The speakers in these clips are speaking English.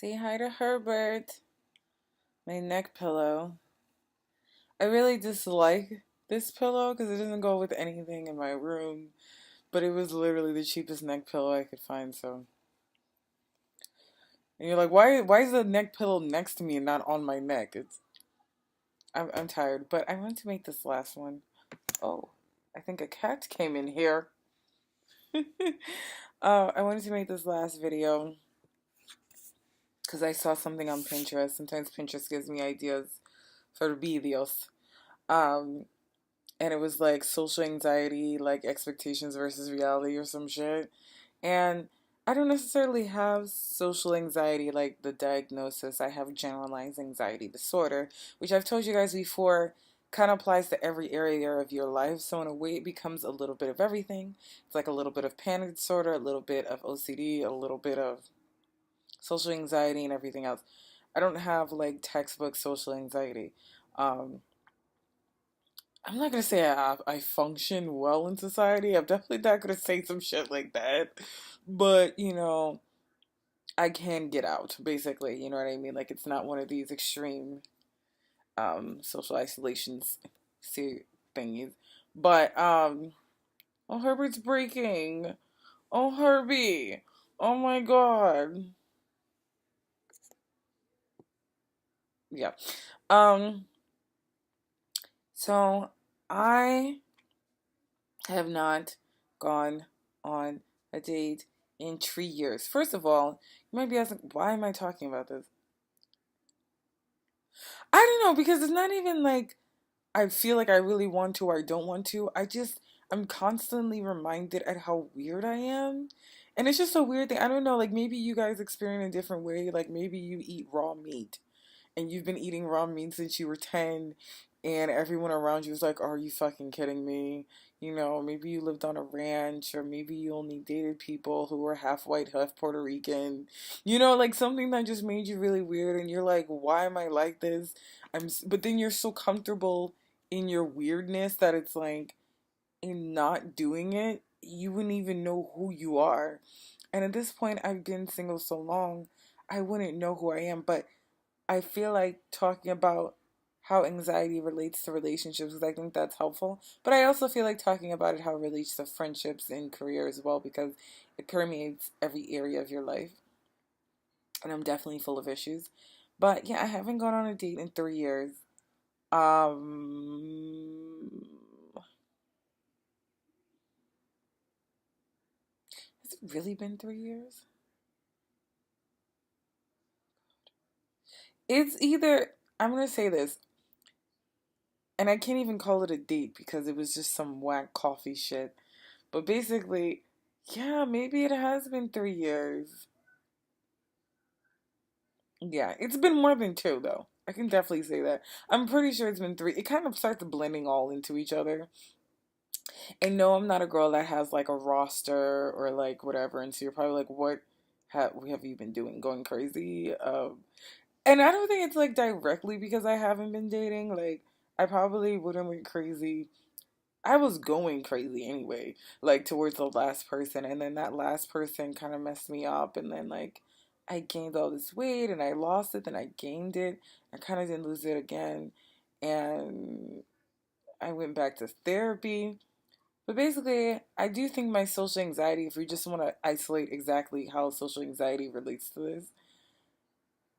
Say hi to Herbert, my neck pillow. I really dislike this pillow because it doesn't go with anything in my room, but it was literally the cheapest neck pillow I could find, so. And you're like, why is the neck pillow next to me and not on my neck? I'm tired, but I want to make this last one. Oh, I think a cat came in here. I wanted to make this last video because I saw something on Pinterest. Sometimes Pinterest gives me ideas for videos. Um, and it was like social anxiety, like expectations versus reality or some shit. And I don't necessarily have social anxiety like the diagnosis. I have generalized anxiety disorder, which I've told you guys before kind of applies to every area of your life. So in a way it becomes a little bit of everything. It's like a little bit of panic disorder, a little bit of OCD, a little bit of social anxiety and everything else. I don't have like textbook social anxiety. Um, I'm not gonna say I function well in society. I'm definitely not gonna say some shit like that. But, I can get out, basically. You know what I mean? Like it's not one of these extreme social isolations thingies. But oh, Herbert's breaking. Oh, Herbie. Oh my god. Yeah. Um so I have not gone on a date in 3 years. First of all, you might be asking, why am I talking about this? I don't know, because it's not even like I feel like I really want to or I don't want to. I'm constantly reminded at how weird I am. And it's just a weird thing. I don't know, like maybe you guys experience a different way. Like maybe you eat raw meat and you've been eating raw meat since you were 10 and everyone around you is like, are you fucking kidding me? Maybe you lived on a ranch or maybe you only dated people who were half white, half Puerto Rican. Like something that just made you really weird and you're like, why am I like this? But then you're so comfortable in your weirdness that it's like, in not doing it, you wouldn't even know who you are. And at this point, I've been single so long, I wouldn't know who I am. But I feel like talking about how anxiety relates to relationships because I think that's helpful. But I also feel like talking about it how it relates to friendships and career as well because it permeates every area of your life. And I'm definitely full of issues. But yeah, I haven't gone on a date in 3 years. Um, has it really been 3 years? It's either, I'm going to say this, and I can't even call it a date because it was just some whack coffee shit. But basically, yeah, maybe it has been 3 years. Yeah, it's been more than two, though. I can definitely say that. I'm pretty sure it's been three. It kind of starts blending all into each other. And no, I'm not a girl that has like a roster or like whatever. And so you're probably like, what have you been doing? Going crazy? And I don't think it's like directly because I haven't been dating. Like, I probably wouldn't went crazy. I was going crazy anyway, like towards the last person, and then that last person kind of messed me up, and then like I gained all this weight and I lost it, then I gained it. I kind of didn't lose it again, and I went back to therapy. But basically, I do think my social anxiety, if we just want to isolate exactly how social anxiety relates to this,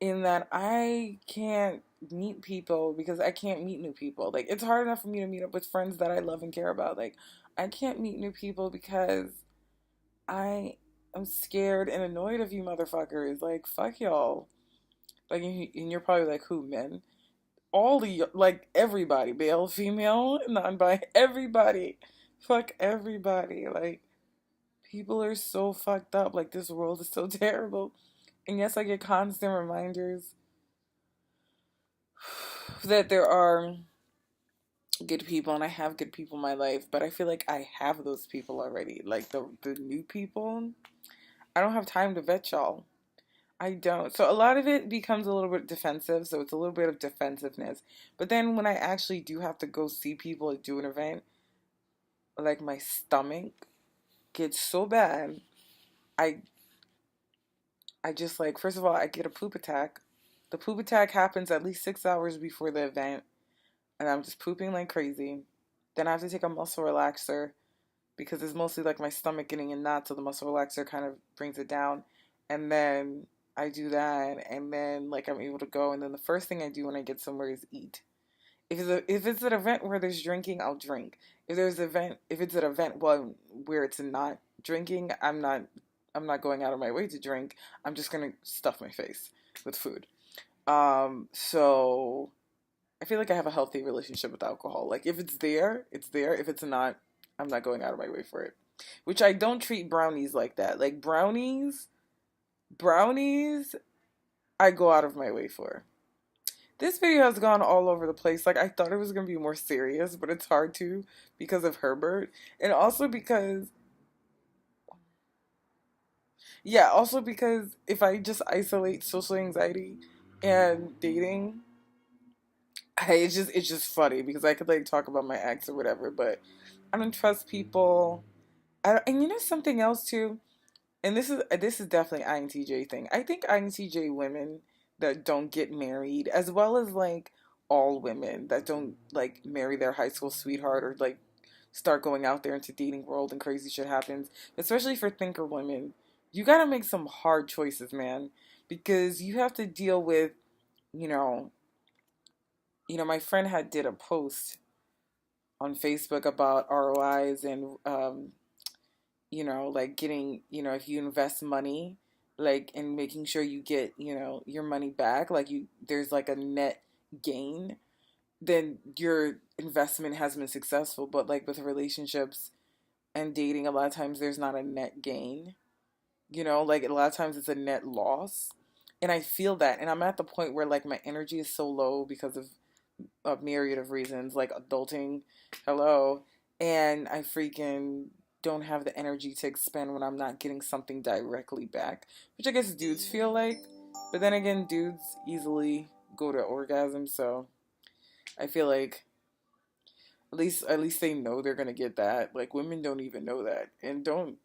in that I can't meet people because I can't meet new people. Like it's hard enough for me to meet up with friends that I love and care about. Like I can't meet new people because I am scared and annoyed of you motherfuckers. Like fuck y'all. Like and you're probably like who men? All the like everybody, male, female, non-bi, everybody. Fuck everybody. Like people are so fucked up. Like this world is so terrible. And yes, I get constant reminders that there are good people and I have good people in my life, but I feel like I have those people already. Like the new people, I don't have time to vet y'all. I don't. So a lot of it becomes a little bit defensive, so it's a little bit of defensiveness. But then when I actually do have to go see people or do an event, like my stomach gets so bad, I I just like, first of all, I get a poop attack. The poop attack happens at least 6 hours before the event, and I'm just pooping like crazy. Then I have to take a muscle relaxer because it's mostly like my stomach getting in knots, so the muscle relaxer kind of brings it down. And then I do that, and then like I'm able to go. And then the first thing I do when I get somewhere is eat. If it's an event where there's drinking, I'll drink. If it's an event where it's not drinking, I'm not going out of my way to drink. I'm just gonna stuff my face with food. So I feel like I have a healthy relationship with alcohol. Like if it's there, it's there. If it's not, I'm not going out of my way for it. Which I don't treat brownies like that. Like brownies, I go out of my way for. This video has gone all over the place. Like I thought it was gonna be more serious, but it's hard to because of Herbert, and also because also because if I just isolate social anxiety and dating, it's just funny because I could like talk about my ex or whatever, but I don't trust people. And you know something else too, and this is definitely INTJ thing. I think INTJ women that don't get married, as well as like all women that don't like marry their high school sweetheart or like start going out there into dating world and crazy shit happens, especially for thinker women. You gotta make some hard choices, man, because you have to deal with, you know, my friend had did a post on Facebook about ROIs and like getting, if you invest money, like, and making sure you get, your money back, like there's like a net gain, then your investment has been successful. But like with relationships and dating, a lot of times there's not a net gain, like a lot of times it's a net loss. And I feel that, and I'm at the point where like my energy is so low because of a myriad of reasons, like adulting, hello, and I freaking don't have the energy to expend when I'm not getting something directly back, which I guess dudes feel like, but then again, dudes easily go to orgasm, so I feel like at least they know they're gonna get that. Like women don't even know that, and don't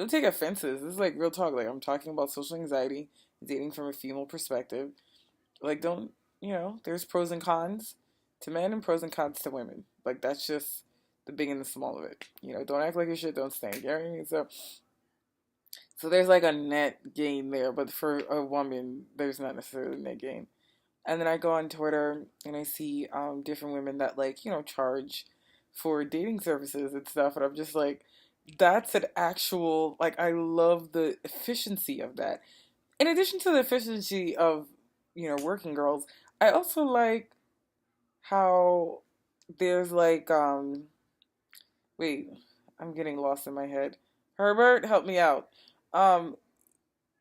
take offenses. This is like real talk. Like I'm talking about social anxiety, dating from a female perspective. Like don't there's pros and cons to men and pros and cons to women. Like that's just the big and the small of it. Don't act like your shit don't stink. You know what I mean? So there's like a net gain there, but for a woman, there's not necessarily a net gain. And then I go on Twitter and I see different women that like charge for dating services and stuff, and I'm just like, that's an actual, like, I love the efficiency of that. In addition to the efficiency of working girls, I also like how there's like wait, I'm getting lost in my head. Herbert, help me out. Um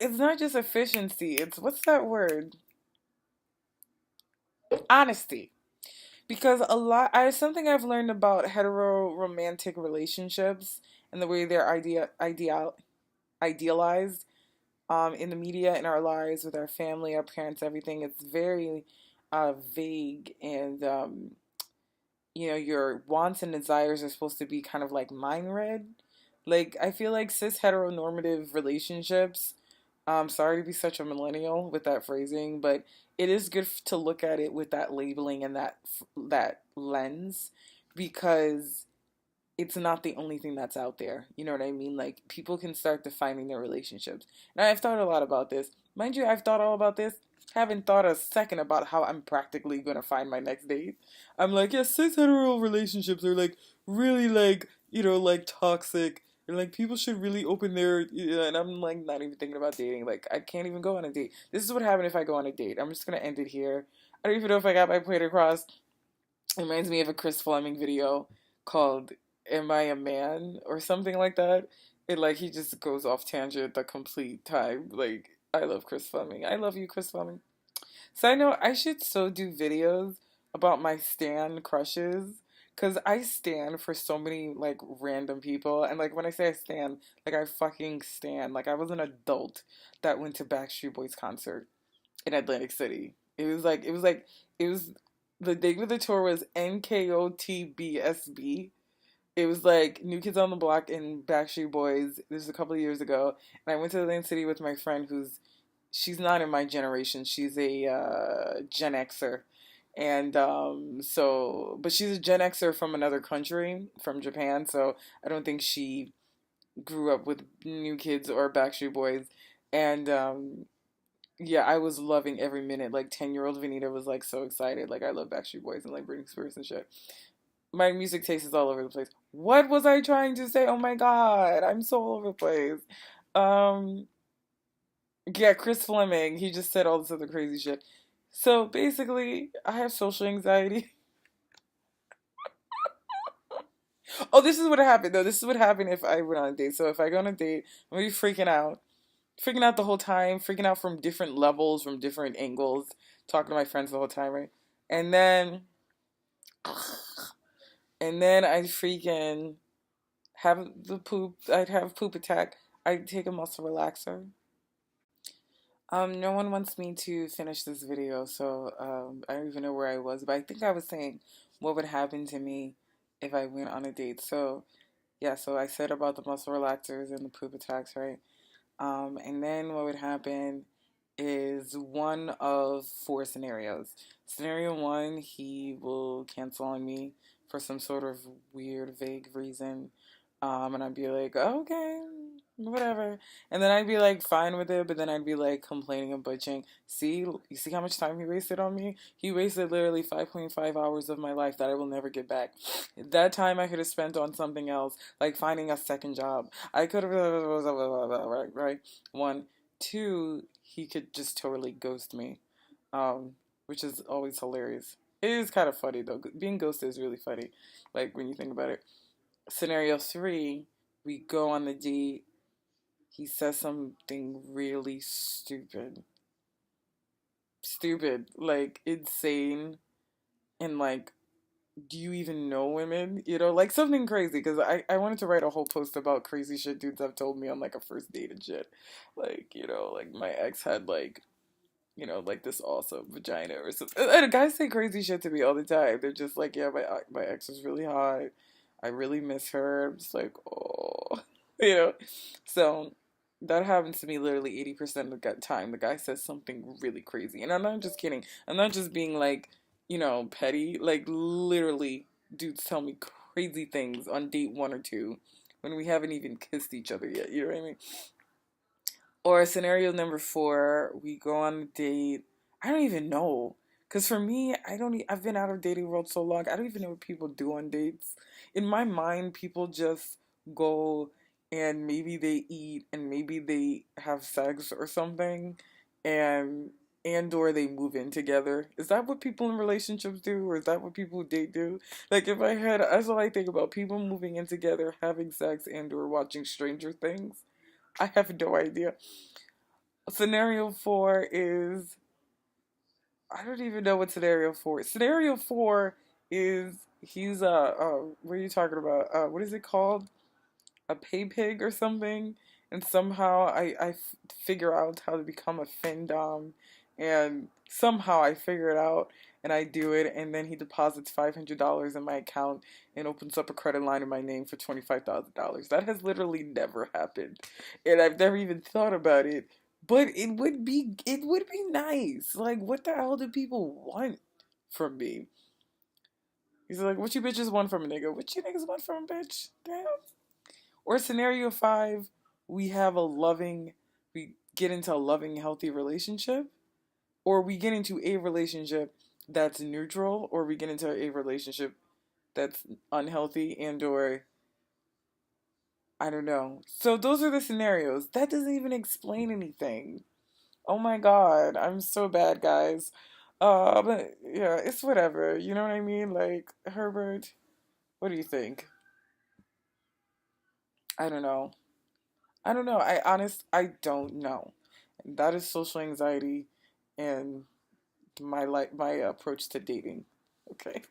it's not just efficiency, it's, what's that word? Honesty. Because a lot, something I've learned about hetero romantic relationships and the way they're idealized in the media, in our lives, with our family, our parents, everything. It's very vague, and your wants and desires are supposed to be kind of like mind read. Like I feel like cis heteronormative relationships. Sorry to be such a millennial with that phrasing, but it is good to look at it with that labeling and that lens, because it's not the only thing that's out there. You know what I mean? Like people can start defining their relationships. And I've thought a lot about this. Mind you, I've thought all about this. Haven't thought a second about how I'm practically gonna find my next date. I'm like, yeah, cis hetero relationships are like really like, like toxic. And like people should really open their, and I'm like not even thinking about dating. Like I can't even go on a date. This is what happened if I go on a date. I'm just gonna end it here. I don't even know if I got my point across. It reminds me of a Chris Fleming video called "Am I a Man?" or something like that. It like he just goes off tangent the complete time. Like I love Chris Fleming. I love you, Chris Fleming. So I know I should so do videos about my stan crushes. Cause I stan for so many like random people, and like when I say I stan, like I fucking stan. Like I was an adult that went to Backstreet Boys concert in Atlantic City. It was the name of the tour was NKOTBSB. It was like New Kids on the Block and Backstreet Boys. This was a couple of years ago, and I went to Atlantic City with my friend who's she's not in my generation. She's a Gen Xer. And but she's a Gen Xer from another country, from Japan. So I don't think she grew up with New Kids or Backstreet Boys. And yeah, I was loving every minute. Like 10-year-old Vanita was like so excited. Like I love Backstreet Boys and like Britney Spears and shit. My music taste is all over the place. What was I trying to say? Oh my god, I'm so all over the place. Um, yeah, Chris Fleming. He just said all this other crazy shit. So basically, I have social anxiety. Oh, this is what happened though. This is what happened if I went on a date. So if I go on a date, I'm gonna be freaking out the whole time, freaking out from different levels, from different angles, talking to my friends the whole time, right? And then, and then I freaking have the poop. I'd have poop attack. I'd take a muscle relaxer. No one wants me to finish this video, so I don't even know where I was, but I think I was saying what would happen to me if I went on a date. So yeah, so I said about the muscle relaxers and the poop attacks, right? And then what would happen is one of four scenarios. Scenario one, he will cancel on me for some sort of weird, vague reason. And I'd be like, okay, whatever. And then I'd be like, fine with it, but then I'd be like complaining and bitching. See, you see how much time he wasted on me? He wasted literally 5.5 hours of my life that I will never get back. That time I could have spent on something else, like finding a second job. I could have, right? One. Two, he could just totally ghost me, um, which is always hilarious. It is kind of funny though. Being ghosted is really funny, like when you think about it. Scenario three, we go on the date. He says something really stupid. Stupid. Like insane. And like, do you even know women? You know, like something crazy. Because I wanted to write a whole post about crazy shit dudes have told me on like a first date and shit. Like, you know, like my ex had like, you know, like this awesome vagina or something. And guys say crazy shit to me all the time. They're just like, yeah, my ex was really hot. I really miss her. I'm just like, oh, you know. So that happens to me literally 80% of the time. The guy says something really crazy, and I'm not just kidding. I'm not just being like, you know, petty. Like literally, dudes tell me crazy things on date one or two when we haven't even kissed each other yet. You know what I mean? Or scenario number four, we go on a date. I don't even know. Because for me, I've been out of dating world so long, I don't even know what people do on dates. In my mind, people just go and maybe they eat and maybe they have sex or something and or they move in together. Is that what people in relationships do, or is that what people who date do? Like if I had, that's all I think about, people moving in together, having sex and or watching Stranger Things. I have no idea. Scenario four is, I don't even know what scenario four is. Scenario four is he's what are you talking about? What is it called? A pay pig or something? And somehow figure out how to become a findom, and somehow I figure it out and I do it, and then he deposits $500 in my account and opens up a credit line in my name for $25,000. That has literally never happened, and I've never even thought about it. But it would be nice. Like, what the hell do people want from me? He's like, what you bitches want from a nigga? What you niggas want from a bitch? Damn. Or scenario five, we have a loving, we get into a loving, healthy relationship, or we get into a relationship that's neutral, or we get into a relationship that's unhealthy and or I don't know. So those are the scenarios. That doesn't even explain anything. Oh my god, I'm so bad, guys. But yeah, it's whatever. You know what I mean? Like Herbert, what do you think? I don't know. I don't know. I don't know. That is social anxiety and my approach to dating. Okay.